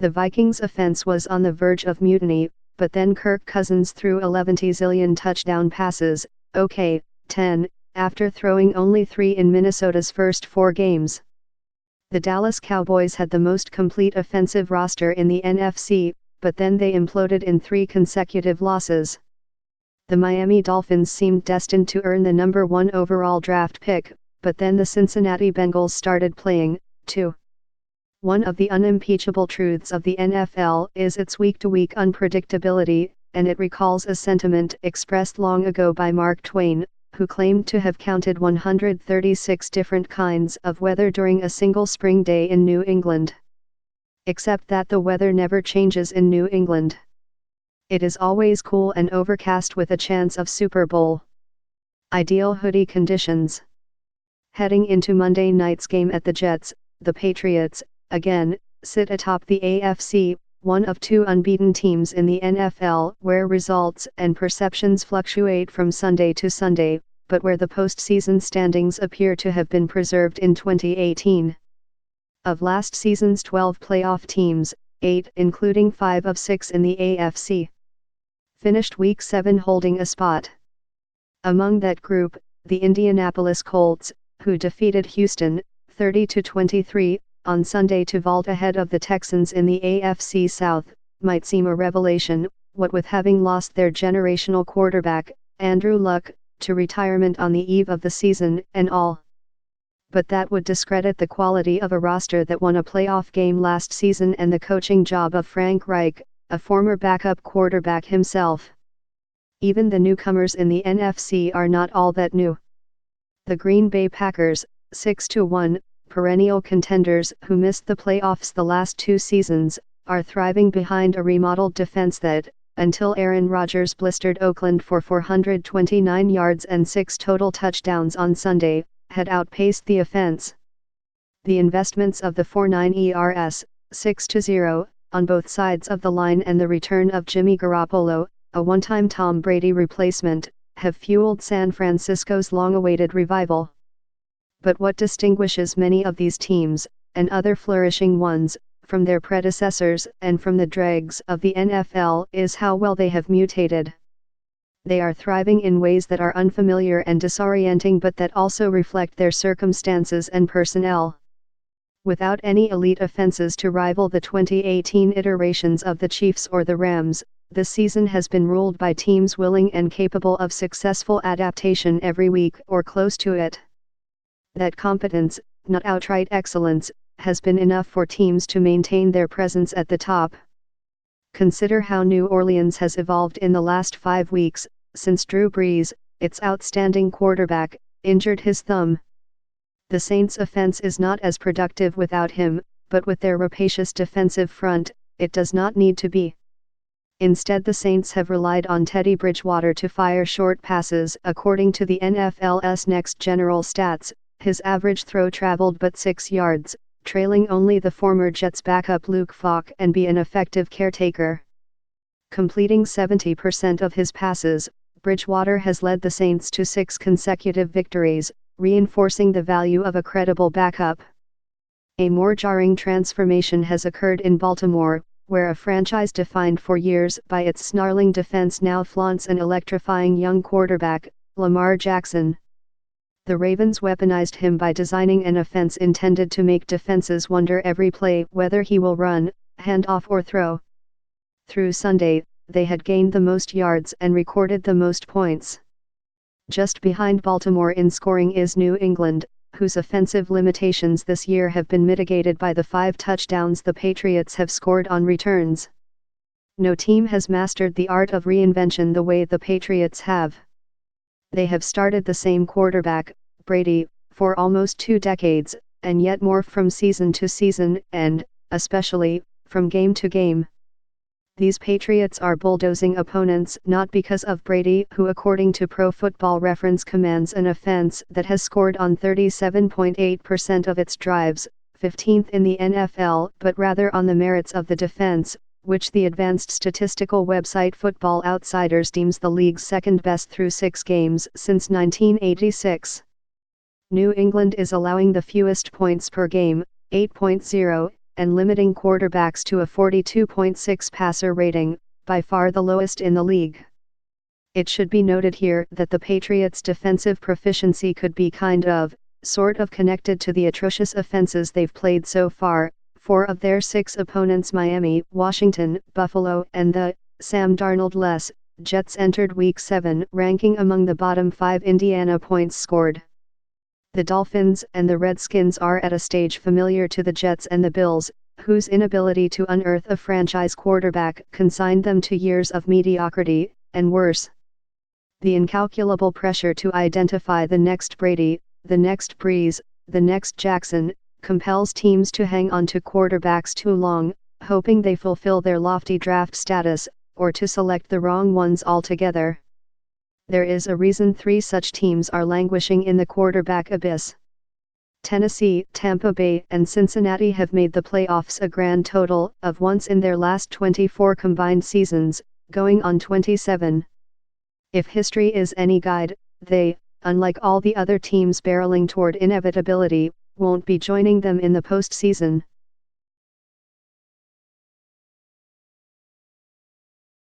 The Vikings' offense was on the verge of mutiny, but then Kirk Cousins threw 11 zillion touchdown passes, 10, after throwing only 3 in Minnesota's first 4 games. The Dallas Cowboys had the most complete offensive roster in the NFC, but then they imploded in 3 consecutive losses. The Miami Dolphins seemed destined to earn the number 1 overall draft pick, but then the Cincinnati Bengals started playing, too. One of the unimpeachable truths of the NFL is its week-to-week unpredictability, and it recalls a sentiment expressed long ago by Mark Twain, who claimed to have counted 136 different kinds of weather during a single spring day in New England. Except that the weather never changes in New England. It is always cool and overcast with a chance of Super Bowl. Ideal hoodie conditions. Heading into Monday night's game at the Jets, the Patriots, again, sit atop the AFC, one of 2 unbeaten teams in the N.F.L. where results and perceptions fluctuate from Sunday to Sunday, but where the postseason standings appear to have been preserved in 2018. Of last season's 12 playoff teams, 8, including 5 of 6 in the AFC, finished Week 7 holding a spot. Among that group, the Indianapolis Colts, who defeated Houston, 30-23, on Sunday to vault ahead of the Texans in the AFC South, might seem a revelation, what with having lost their generational quarterback, Andrew Luck, to retirement on the eve of the season and all. But that would discredit the quality of a roster that won a playoff game last season and the coaching job of Frank Reich, a former backup quarterback himself. Even the newcomers in the NFC are not all that new. The Green Bay Packers, 6-1, perennial contenders who missed the playoffs the last 2 seasons, are thriving behind a remodeled defense that, until Aaron Rodgers blistered Oakland for 429 yards and 6 total touchdowns on Sunday, had outpaced the offense. The investments of the 4.9 ERS, 6-0, on both sides of the line and the return of Jimmy Garoppolo, a one-time Tom Brady replacement, have fueled San Francisco's long-awaited revival. But what distinguishes many of these teams, and other flourishing ones, from their predecessors and from the dregs of the NFL is how well they have mutated. They are thriving in ways that are unfamiliar and disorienting but that also reflect their circumstances and personnel. Without any elite offenses to rival the 2018 iterations of the Chiefs or the Rams, this season has been ruled by teams willing and capable of successful adaptation every week or close to it. That competence, not outright excellence, has been enough for teams to maintain their presence at the top. Consider how New Orleans has evolved in the last 5 weeks, since Drew Brees, its outstanding quarterback, injured his thumb. The Saints' offense is not as productive without him, but with their rapacious defensive front, it does not need to be. Instead, the Saints have relied on Teddy Bridgewater to fire short passes. According to the NFL's Next General Stats, his average throw traveled but 6 yards, trailing only the former Jets backup Luke Falk and be an effective caretaker. Completing 70% of his passes, Bridgewater has led the Saints to 6 consecutive victories, reinforcing the value of a credible backup. A more jarring transformation has occurred in Baltimore, where a franchise defined for years by its snarling defense now flaunts an electrifying young quarterback, Lamar Jackson. The Ravens weaponized him by designing an offense intended to make defenses wonder every play whether he will run, hand off or throw. Through Sunday, they had gained the most yards and recorded the most points. Just behind Baltimore in scoring is New England, whose offensive limitations this year have been mitigated by the 5 touchdowns the Patriots have scored on returns. No team has mastered the art of reinvention the way the Patriots have. They have started the same quarterback, Brady, for almost 2 decades, and yet morph from season to season and, especially, from game to game. These Patriots are bulldozing opponents not because of Brady, who according to Pro Football Reference commands an offense that has scored on 37.8% of its drives, 15th in the NFL, but rather on the merits of the defense, which the advanced statistical website Football Outsiders deems the league's second best through 6 games since 1986. New England is allowing the fewest points per game, 8.0, and limiting quarterbacks to a 42.6 passer rating, by far the lowest in the league. It should be noted here that the Patriots' defensive proficiency could be sort of connected to the atrocious offenses they've played so far. 4 of their 6 opponents, Miami, Washington, Buffalo, and the Sam Darnold-less Jets, entered Week 7 ranking among the bottom 5 Indiana points scored. The Dolphins and the Redskins are at a stage familiar to the Jets and the Bills, whose inability to unearth a franchise quarterback consigned them to years of mediocrity, and worse. The incalculable pressure to identify the next Brady, the next Breeze, the next Jackson, compels teams to hang on to quarterbacks too long, hoping they fulfill their lofty draft status, or to select the wrong ones altogether. There is a reason 3 such teams are languishing in the quarterback abyss. Tennessee, Tampa Bay, and Cincinnati have made the playoffs a grand total of once in their last 24 combined seasons, going on 27. If history is any guide, they, unlike all the other teams barreling toward inevitability, won't be joining them in the postseason.